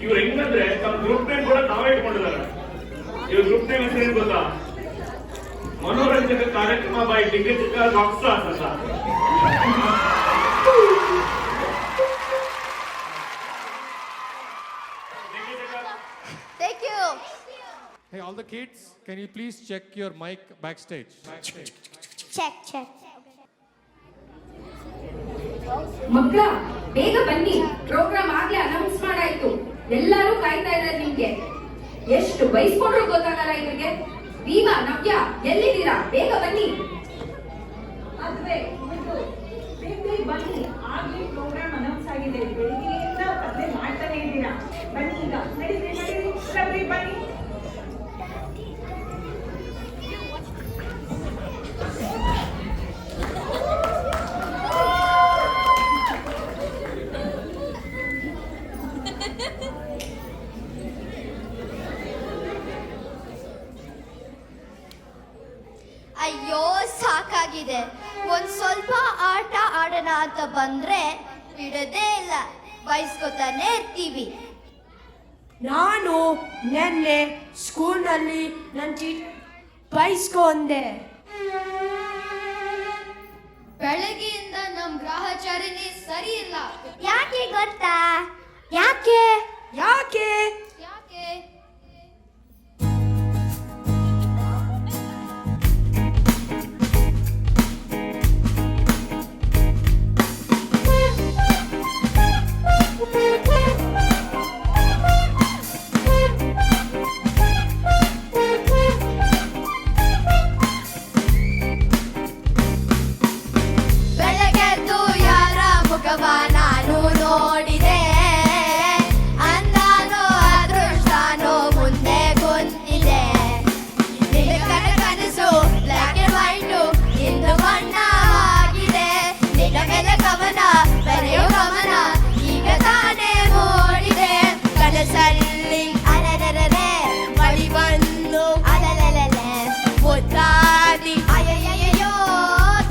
ಇವ್ರು ಹೆಂಗಂದ್ರೆ ತಮ್ಮ ಗ್ರೂಪ್ ನೇಮ್ ಕೂಡ ನಾವೇ ಇಟ್ಕೊಂಡಿದ್ದಾರೆ. ಇವ್ರ ಗ್ರೂಪ್ ನೇಮ್ ಹೆಸರು ಏನ್ ಗೊತ್ತಾ? ಮನೋರಂಜಕ ಕಾರ್ಯಕ್ರಮ ಬೈ ಡಿಗ್ರಿಕ ರಾಕ್ ಸ್ಟಾರ್ಸ್ ಅಂತ. Thank you. Hey, all the kids, can you please check your mic backstage? Check. ಮಕ್ಕಳ ಬೇಗ ಬನ್ನಿ, ಪ್ರೋಗ್ರಾಮ್ ಆಗ್ಲೇ ಅನೌನ್ಸ್ ಮಾಡಾಯ್ತು. ಎಲ್ಲರೂ ಕಾಯ್ತಾ ಇದ್ದಾರೆ ನಿಮ್ಗೆ. ಎಷ್ಟು ಬಯಸ್ಕೊಂಡ್ರು ಗೊತ್ತಾಗಲ್ಲ ಇವ್ರಿಗೆ. ದೀವಾ, ನವ್ಯ ಎಲ್ಲಿದ್ದೀರಾ? ಬೇಗ ಬನ್ನಿ. ಅದುವೇ ಬೇಗ ಬನ್ನಿ. ಆಗ್ಲೇ ಪ್ರೋಗ್ರಾಮ್ ಅನೌನ್ಸ್ ಆಗಿದೆ. ಬೆಳಿಗ್ಗೆಯಿಂದ ಅದೇ ಮಾಡ್ತಾನೆ ಇದ್ದೀರಾ. ಬನ್ನಿ ಈಗ, ನಡೀರಿ ಬನ್ನಿ. ಅಯ್ಯೋ ಸಾಕಾಗಿದೆ. ಒಂದ್ ಸ್ವಲ್ಪ ಆಟ ಆಡೋಣ ಅಂತ ಬಂದ್ರೆ ಬಿಡದೇ ಇಲ್ಲ, ಬಯಸ್ಕೊತಾನೆ ಇರ್ತೀವಿ. ನಾನು ನೆನ್ನೆ ಸ್ಕೂಲ್ನಲ್ಲಿ ನನ್ನ ಚೀಟ್ ಬೈಸ್ಕೊಂಡೆ. ಬೆಳಗ್ಗೆಯಿಂದ ನಮ್ ಗ್ರಹಚಾರಿನೇ ಸರಿ ಇಲ್ಲ. ಯಾಕೆ ಗೊತ್ತಾ? ಯಾಕೆ ಯಾಕೆ ಯಾಕೆ? ಬೆಳಗೆದ್ದು ಯಾರ ಮುಖವ ನಾನು ನೋಡಿದೆ, ಅಂದಾನೋ ಅದೃಷ್ಟನೋ ಮುಂದೆ ಕುಂತಿದೆ. ನಿನ್ನ ಕನಸು ಬ್ಲಾಕ್ ಅಂಡ್ ವೈಟ್ ಇಂದು ಬಣ್ಣ ಆಗಿದೆ. ನಿನ್ನ ಮೇಲೆ ಗಮನ ಬರೆಯೋ ಗಮನ ಈಗ ತಾನೇ ಮೂಡಿದೆ. ಕನಸಲ್ಲಿ ಅಲರರೆ ಮಳಿ ಬಂದು ಅಲಲಲೆ ಮುದ್ದಾದಿ ಅಯ್ಯಯ್ಯಯ್ಯೋ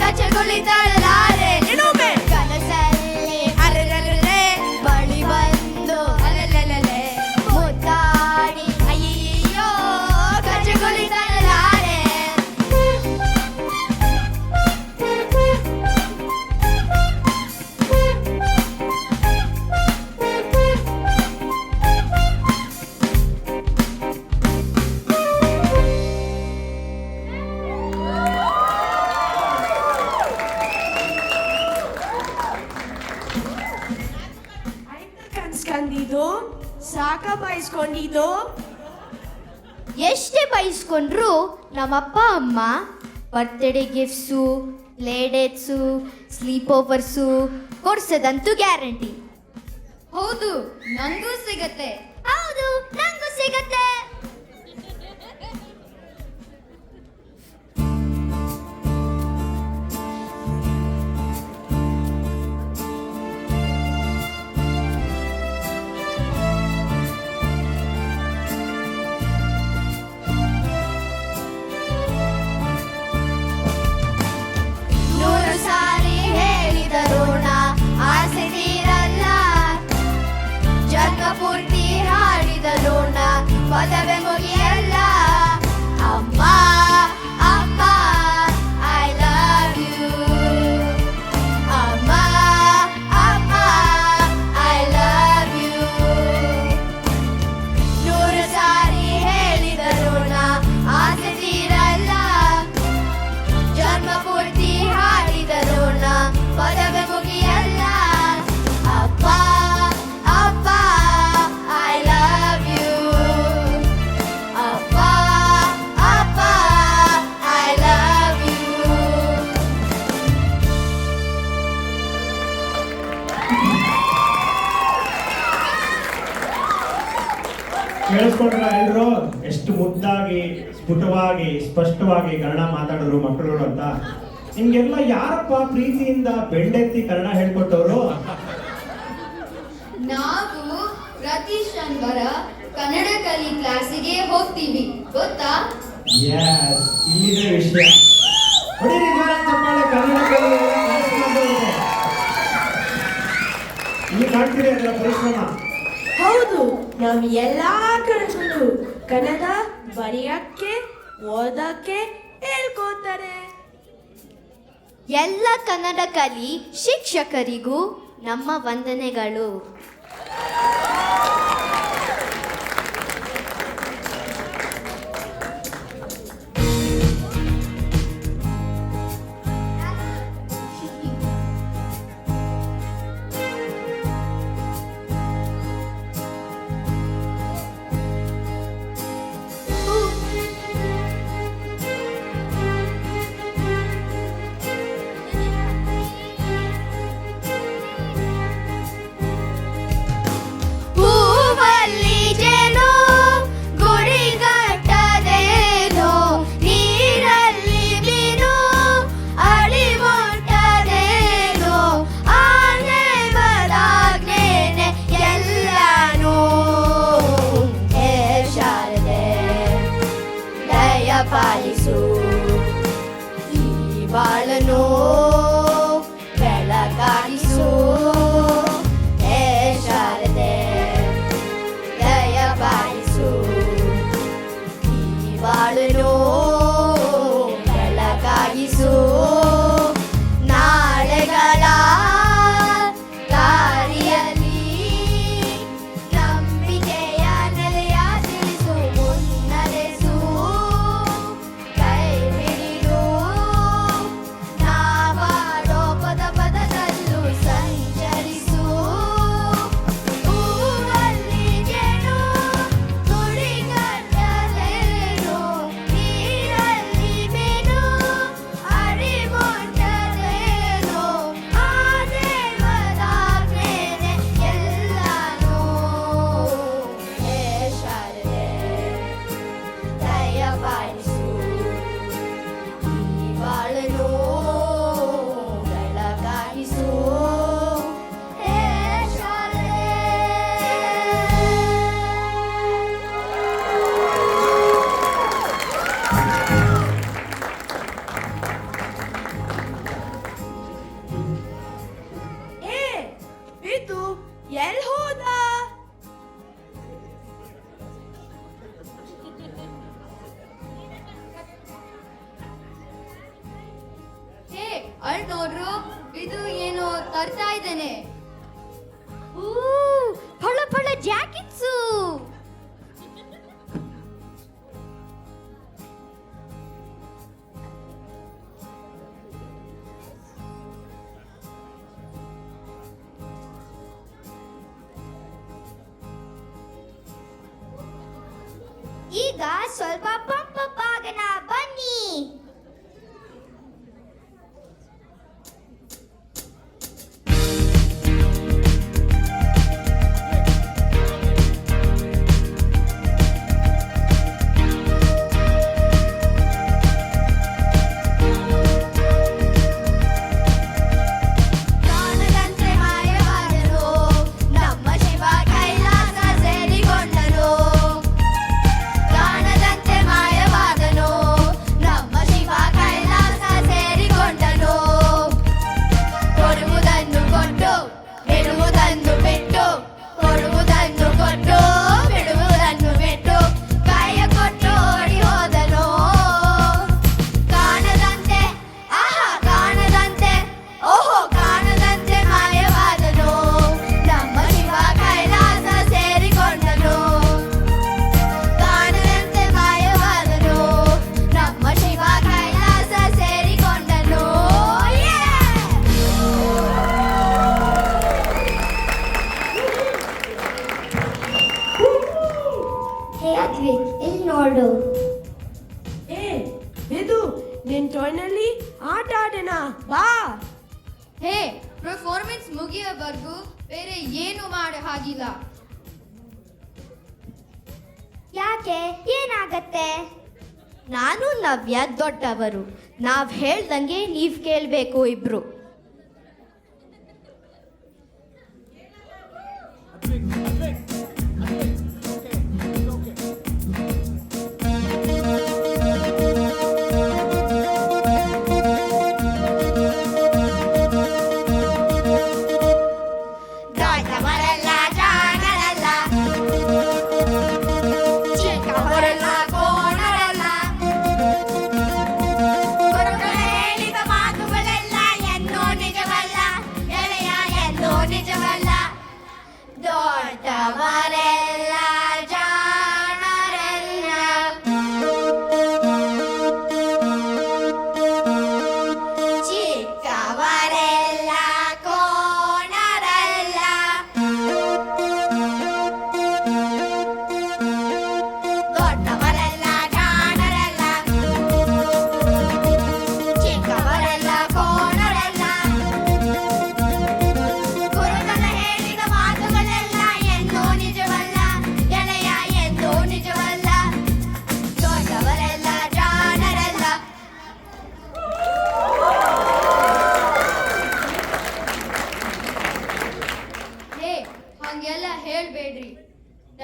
ಕಚಗುಳಿತಲ್ಲಾರೆ. ಇನ್ನೊಮ್ಮೆ ಕನಸಲ್ಲಿ ಅಲರರೆ ಮಳಿ ಬಂದು ಅಲಲಲೆ ಮುದ್ದಾಡಿ ಅಯ್ಯಯ್ಯೋ ಕಚಗುಳಿತಲ್ಲಾರೆ. ಕನ್ಸ್ಕೊಂಡಿದ್ದು ಸಾಕ ಬೈಸ್ಕೊಂಡಿದ್ದು. ಎಷ್ಟೇ ಬಯಸ್ಕೊಂಡ್ರು ನಮ್ಮಪ್ಪ ಅಮ್ಮ birthday gifts, play dates, sleepovers ಕೊಡ್ಸೋದಂತೂ ಗ್ಯಾರಂಟಿ. ಹೌದು, ನಂಗೂ ಸಿಗತ್ತೆ. ಹೌದು, ನಂಗೂ ಸಿಗತ್ತೆ. ನೂರು ಸಾರಿ ಹೇಳಿದರು ಆಸೆ ತೀರಲ್ಲ, ಜನ್ಮ ಪೂರ್ತಿ ಹಾಡಿದರು ಪದವೇ ಮುಗಿಯಲ್ಲ. ಅಮ್ಮ ಅಮ್ಮ ಐ ಲವ್ ಯು, ಅಮ್ಮ ಅಮ್ಮ ಐ ಲವ್ ಯು. ನೂರು ಸಾರಿ ಹೇಳಿದರು ಆಸೆ ತೀರಲ್ಲ, ಜನ್ಮ ಪೂರ್ತಿ ಹಾಡಿದರು ಪದವೇ ಮುಗಿಯಲ್ಲ. ಅಪ್ಪ ಅಪ್ಪ ಐ ಲವ್ ಯು, ಅಪ್ಪ ಅಪ್ಪ ಐ ಲವ್ ಯು. ಕೇಳಿಸ್ಕೊಂಡ್ರ ಎಲ್ರು? ಎಷ್ಟು ಮುದ್ದಾಗಿ ಸ್ಫುಟವಾಗಿ ಸ್ಪಷ್ಟವಾಗಿ ಕನ್ನಡ ಮಾತಾಡಿದ್ರು ಮಕ್ಕಳು ಅಂತ. ನಿಮ್ಗೆಲ್ಲ ಯಾರಪ್ಪ ಪ್ರೀತಿಯಿಂದ ಬೆಂಡೆತ್ತಿ ಕನ್ನಡ ಹೇಳ್ಕೊಟ್ಟವ್ರು? ನಾವು ಪ್ರತಿ ಶನಿವಾರ ಕನ್ನಡ ಕಲಿ ಕ್ಲಾಸಿಗೆ ಹೋಗ್ತೀವಿ, ಗೊತ್ತಾ? Yes, ಇಲ್ಲಿದೆ ವಿಷಯ. ಹೊಡೀರಿ ಜೋರ ಚಪ್ಪಾಳೆ, ಕನ್ನಡ ಕಲಿಯುವ ಕ್ಲಾಸ್ ಮಾಡ್ತಾ ಇದೆ. ಇಲ್ಲಿ ಕಾಣ್ತೀರಿ ಅದರ ಪರಿಶ್ರಮ. ಹೌದು, ನಾವು ಎಲ್ಲಾ ಕಡೆಗಳು ಕನ್ನಡ ಬರೆಯಕ್ಕೆ ಓದಕ್ಕೆ ಹೇಳ್ಕೊತಾರೆ. ಎಲ್ಲ ಕನ್ನಡ ಕಲಿ ಶಿಕ್ಷಕರಿಗೂ ನಮ್ಮ ವಂದನೆಗಳು. ಹೂವಲ್ಲಿ ಜೇನು ಗುಡಿಗಟ್ಟದೇನೋ, ನೀರಲ್ಲಿ ಮೀನು ಅಳಿಮುಟ್ಟದೇನೋ, ಆನೆ ಬದಾಗ್ನೇನೆ ಎಲ್ಲಾನು. ಹೇ ಶಾರದೆ ದಯ ಪಾಲಿಸು ಈ ಬಾಳನು ಬೆಳಕಾಗಿಸು. ಹೇ ಶಾರದೆ ದಯ ಪಾಲಿಸು ಈ ಬಾಳನು ಬೆಳಕಾಗಿಸು. ನಾಳೆಗಳ ದಾರಿಯಲ್ಲಿ ನಂಬಿಕೆಯ ನೆಲೆಯ ತಿಳಿಸು, ಮುನ್ನಡೆಸು ಕೈ ಹಿಡಿದು ನಾವಾಡೋ ಪದ ಪದದಲ್ಲೂ ಸಂಚರಿಸು. ಹೂವಲ್ಲಿ ಜೇನು ಗುಡಿಗಟ್ಟಲೇನು, ನೀರಲ್ಲಿ ಮೀನು ಅರಿಮುಟ್ಟದೇನೋ, ಆ ದೇವರಾಜ್ಞೆನೇ ಎಲ್ಲಾನು. ಹೇ ಶಾರದೆ ದಯ ಪಾಲಿಸು ಈ ಬಾಳನು ಬೆಳಕಾಗಿಸು. ಹೇ ಶಾರದೆ. ಏ ಇದು ಎಲ್ ಹೋದ? ಹೇ ಅಳ್ ನೋಡ್ರು, ಇದು ಏನೋ ತರ್ತಾ ಇದ್ದೇನೆ. ಫಳ ಫಳ ಜಾಕೆಟ್ಸು. ಈಗ ಸ್ವಲ್ಪ ಪಂಪ್ ಆಗನ ಬನ್ನಿ. ಕಾಣದಂತೆ ಮಾಯವಾದನು ನಮ್ಮ ಶಿವ ಕೈಲಾಸ ಸೇರಿಕೊಂಡನು. ಕಾಣದಂತೆ ಮಾಯವಾದನು ನಮ್ಮ ಶಿವ ಕೈಲಾಸ ಸೇರಿಕೊಂಡನು. ಕೊಡುವುದನ್ನು ಕೊಟ್ಟು ಬಿಡುವುದನ್ನು ಬಿಟ್ಟು, ಕೊಡುವುದನ್ನು ಕೊಟ್ಟು ಬಿಡುವುದನ್ನು ಬಿಟ್ಟು, ಕೈಯ ಕೊಟ್ಟು ಓಡಿ ಹೋದನು. ಕಾಣದಂತೆ ಆಹಾ ಕಾಣದಂತೆ ಓಹೋ ಕಾಣದಂತೆ ಮಾಯವಾದನು ನಮ್ಮ ಶಿವ ಕೈಲಾಸ ಸೇರಿಕೊಂಡನು. ಕಾಣದಂತೆ ಮಾಯವಾದನು ನಮ್ಮ ಶಿವ ಕೈಲಾಸ ಸೇರಿಕೊಂಡನು. ಹೇ ಅದ್ವಿಕ್, ಇಲ್ಲಿ ನೋಡು. ಏ ಇದು ನಿನ್ ಟೋಯ್ನಲ್ಲಿ ಆಟ ಆಡೋಣ ಬಾ. ಹೇ ಪರ್ಫಾರ್ಮೆನ್ಸ್ ಮುಗಿಯೋವರೆಗೂ ಬೇರೆ ಏನು ಮಾಡೋ ಹಾಗಿಲ್ಲ. ಯಾಕೆ, ಏನಾಗತ್ತೆ? ನಾನು ನವ್ಯ ದೊಡ್ಡವರು, ನಾವ್ ಹೇಳ್ದಂಗೆ ನೀವ್ ಕೇಳ್ಬೇಕು ಇಬ್ರು. ದೊಡ್ಡವರಲ್ಲ ಜಾಣರಲ್ಲ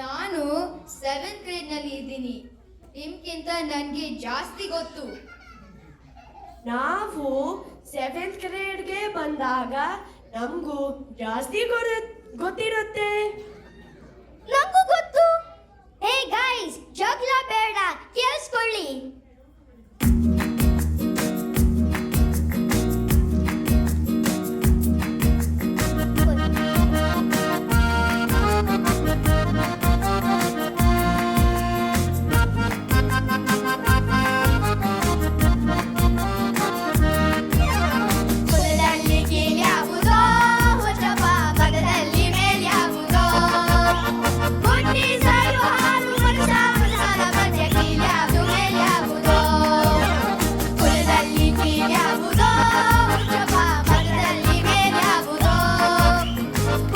ನಾನು 7th ಗ್ರೇಡ್ನಲ್ಲಿ ಇದ್ದೀನಿ. ನಿಮ್ಗಿಂತ ನನಗೆ ಜಾಸ್ತಿ ಗೊತ್ತು. ನಾವು 7th ಗ್ರೇಡ್ಗೆ ಬಂದಾಗ ನಮಗೂ ಜಾಸ್ತಿ ಗೊತ್ತಿರುತ್ತೆ. ನಂಗೂ ಗೊತ್ತು. ಹೇ ಗೈಸ್, ಜಗಳ ಬೇಡ, ಕೇಳಿಸ್ಕೊಳ್ಳಿ. ಕುಲದಲ್ಲಿ ಕೀಳ್ಯಾವುದೋ, ಹುಚ್ಚಪ್ಪ ಮದದಲ್ಲಿ ಮೇಲ್ಯಾವುದೋ, ಹುಟ್ಟಿ ಸಾಯುವ ಹಾಲು ಮನುಷ್ಯ ಮನುಷ್ಯನ ಮಧ್ಯ ಕೀಳ್ಯಾವುದು ಮೇಲ್ಯಾವುದೋ. ಕುಲದಲ್ಲಿ ಕೀಳ್ಯಾವುದೋ, ಹುಚ್ಚಪ್ಪ ಮದದಲ್ಲಿ ಮೇಲ್ಯಾವುದೋ,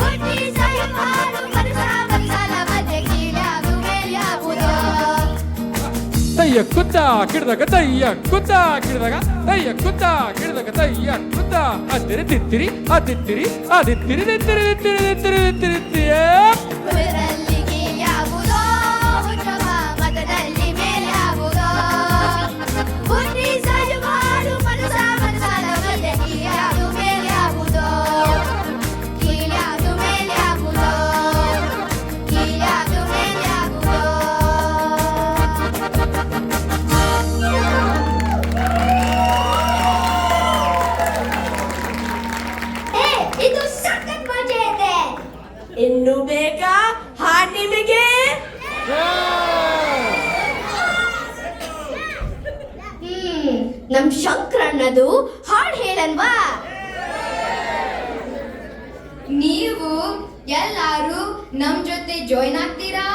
ಹುಟ್ಟಿ ಸಾಯುವ ಹಾಲು ಮನುಷ್ಯ ಮನುಷ್ಯನ ಮಧ್ಯ ಕೀಳ್ಯಾವುದು ಮೇಲ್ಯಾವುದೋ. ತಯ್ಯ ಕುತ್ತ ಕಿಡ್ದಾಗ ತಯ್ಯ ಕುತ್ತ ಕಿಡ್ದಾಗ ತಯ್ಯ ಕುತ್ತ ಕಿಡ್ದಾಗ ತಯ್ಯ ಕುತ್ತ ಅದಿರಿ ತಿತ್ತಿರಿ ಅದಿತ್ತಿರಿ ಅದಿತ್ತಿರಿ ದಿತ್ತಿರಿ ದಿತ್ತಿರಿ ದಿತ್ತಿರಿ ದಿತ್ತಿರಿ ದಿತ್ತಿರಿ. ಕುಲದಲ್ಲಿ ಕೀಳ್ಯಾವುದೋ, ಹುಚ್ಚಪ್ಪ ಮದದಲ್ಲಿ ಮೇಲ್ಯಾವುದೋ, ಹುಟ್ಟಿ ಸಾಯುವ ಹಾಲು ಮನುಷ್ಯ ಮನುಷ್ಯನ ಮಧ್ಯ ಕೀಳ್ಯಾವುದು ಮೇಲ್ಯಾವುದೋ, ಕೀಳ್ಯಾವುದು ಮೇಲ್ಯಾವುದೋ, ಕೀಳ್ಯಾವುದು ಮೇಲ್ಯಾವುದೋ. ಹೇ, ಇದು ಸಖತ್ ಮಜಾ ಇದೆ. ಇನ್ನು ಬೇಕಾ ಹಾಡ್ ನಿಮಗೆ? ನಮ್ ಶಂಕರಣ್ಣದು ಹಾಡ್ ಹೇಳನ್ವಾ? ನೀವು ಎಲ್ಲಾರು ನಮ್ ಜೊತೆ ಜಾಯ್ನ್ ಆಗ್ತೀರಾ?